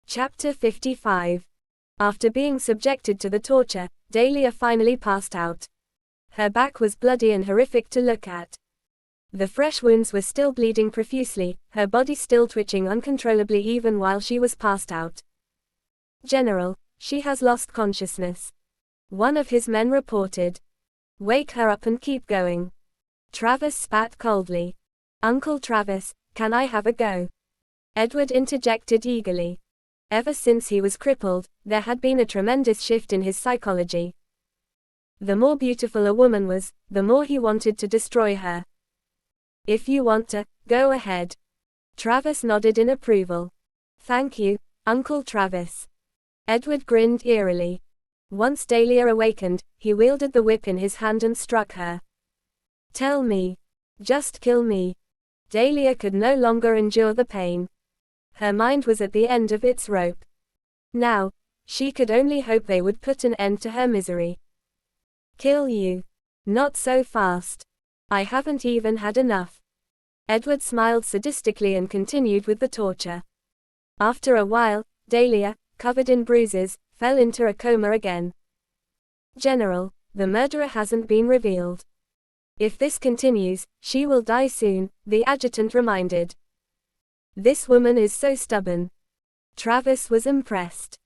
Chapter 55. After being subjected to the torture, Dahlia finally passed out. Her back was bloody and horrific to look at. The fresh wounds were still bleeding profusely, her body still twitching uncontrollably even while she was passed out. "General, she has lost consciousness," one of his men reported. "Wake her up and keep going." Travis spat coldly. "Uncle Travis, can I have a go?" Edward interjected eagerly. Ever since he was crippled, there had been a tremendous shift in his psychology. The more beautiful a woman was, the more he wanted to destroy her. "If you want to, go ahead." Travis nodded in approval. "Thank you, Uncle Travis." Edward grinned eerily. Once Dahlia awakened, he wielded the whip in his hand and struck her. "Tell me. Just kill me." Dahlia could no longer endure the pain. Her mind was at the end of its rope. Now, she could only hope they would put an end to her misery. "Kill you? Not so fast. I haven't even had enough." Edward smiled sadistically and continued with the torture. After a while, Dahlia, covered in bruises, fell into a coma again. "General, the murderer hasn't been revealed. If this continues, she will die soon," the adjutant reminded. "This woman is so stubborn." Travis was impressed.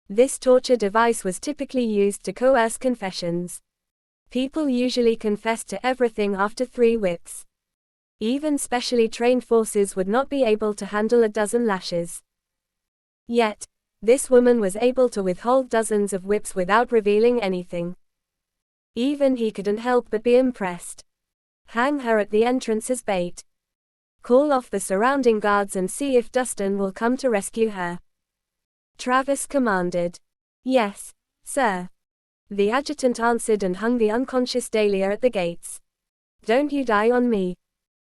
This torture device was typically used to coerce confessions. People usually confessed to everything after 3 whips. Even specially trained forces would not be able to handle a dozen lashes. Yet, this woman was able to withhold dozens of whips without revealing anything. Even he couldn't help but be impressed. "Hang her at the entrance as bait. Call off the surrounding guards and see if Dustin will come to rescue her." Travis commanded. "Yes, sir." The adjutant answered and hung the unconscious Dahlia at the gates. "Don't you die on me.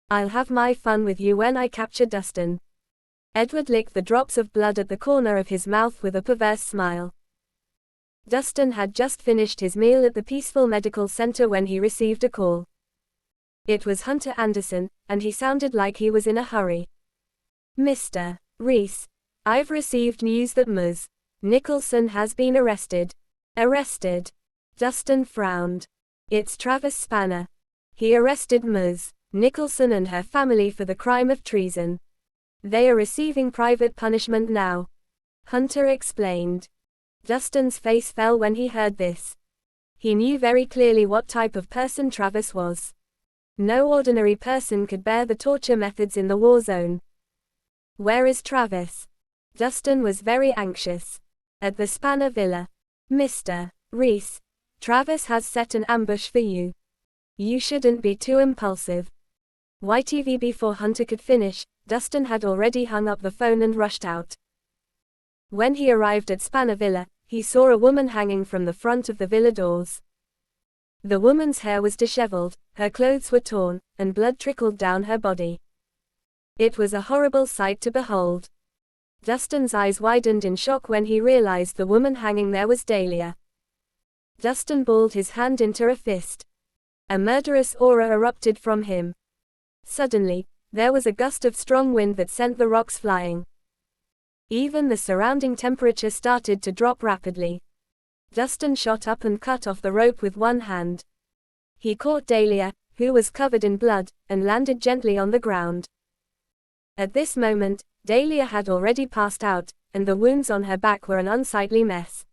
I'll have my fun with you when I capture Dustin." Edward licked the drops of blood at the corner of his mouth with a perverse smile. Dustin had just finished his meal at the Peaceful Medical Center when he received a call. It was Hunter Anderson, and he sounded like he was in a hurry. "Mr. Rhys, I've received news that Ms. Nicholson has been arrested." "Arrested?" Dustin frowned. "It's Travis Spanner. He arrested Ms. Nicholson and her family for the crime of treason. They are receiving private punishment now," Hunter explained. Dustin's face fell when he heard this. He knew very clearly what type of person Travis was. No ordinary person could bear the torture methods in the war zone. "Where is Travis?" Dustin was very anxious. "At the Spanner Villa. Mr. Rhys, Travis has set an ambush for you. You shouldn't be too impulsive." YTV. Before Hunter could finish, Dustin had already hung up the phone and rushed out. When he arrived at Spanner Villa, he saw a woman hanging from the front of the villa doors. The woman's hair was disheveled, her clothes were torn, and blood trickled down her body. It was a horrible sight to behold. Dustin's eyes widened in shock when he realized the woman hanging there was Dahlia. Dustin balled his hand into a fist. A murderous aura erupted from him. Suddenly, there was a gust of strong wind that sent the rocks flying. Even the surrounding temperature started to drop rapidly. Dustin shot up and cut off the rope with one hand. He caught Dahlia, who was covered in blood, and landed gently on the ground. At this moment, Dahlia had already passed out, and the wounds on her back were an unsightly mess.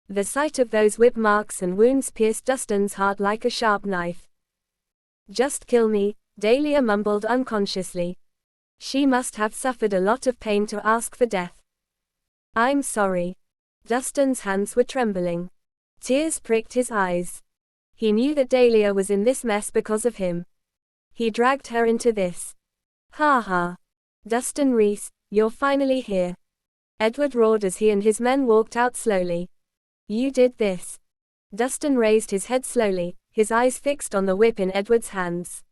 The sight of those whip marks and wounds pierced Dustin's heart like a sharp knife. "Just kill me," Dahlia mumbled unconsciously. She must have suffered a lot of pain to ask for death. "I'm sorry." Dustin's hands were trembling. Tears pricked his eyes. He knew that Dahlia was in this mess because of him. He dragged her into this. "Ha ha. Dustin Rhys, you're finally here." Edward roared as he and his men walked out slowly. "You did this." Dustin raised his head slowly, his eyes fixed on the whip in Edward's hands.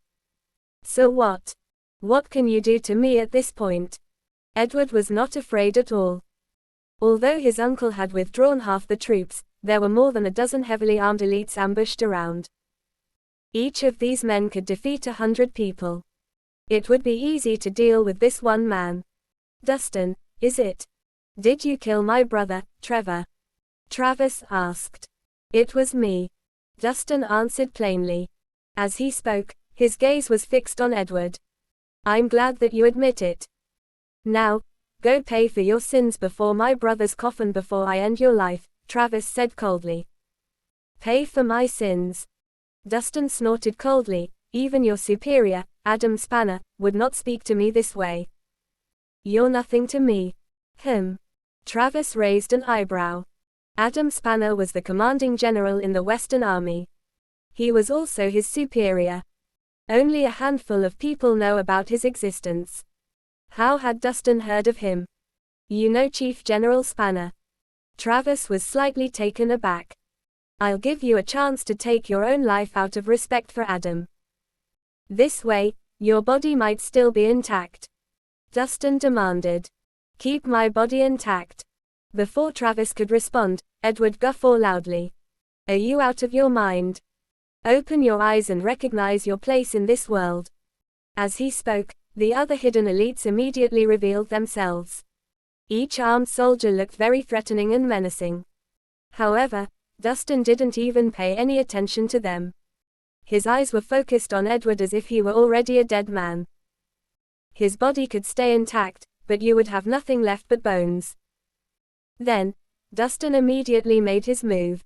"So what? What can you do to me at this point?" Edward was not afraid at all. Although his uncle had withdrawn half the troops, there were more than a dozen heavily armed elites ambushed around. Each of these men could defeat 100 people. It would be easy to deal with this one man. "Dustin, is it?" Did you kill my brother, Trevor? Travis asked. It was me. Dustin answered plainly. As he spoke, his gaze was fixed on Edward. I'm glad that you admit it. Now, go pay for your sins before my brother's coffin before I end your life, Travis said coldly. Pay for my sins? Dustin snorted coldly. Even your superior, Adam Spanner, would not speak to me this way. You're nothing to me. Travis raised an eyebrow. Adam Spanner was the commanding general in the Western Army. He was also his superior. Only a handful of people know about his existence. How had Dustin heard of him? You know Chief General Spanner. Travis was slightly taken aback. I'll give you a chance to take your own life out of respect for Adam. This way, your body might still be intact. Dustin demanded. Keep my body intact. Before Travis could respond, Edward guffawed loudly. Are you out of your mind? Open your eyes and recognize your place in this world. As he spoke, the other hidden elites immediately revealed themselves. Each armed soldier looked very threatening and menacing. However, Dustin didn't even pay any attention to them. His eyes were focused on Edward as if he were already a dead man. His body could stay intact, but you would have nothing left but bones. Then, Dustin immediately made his move.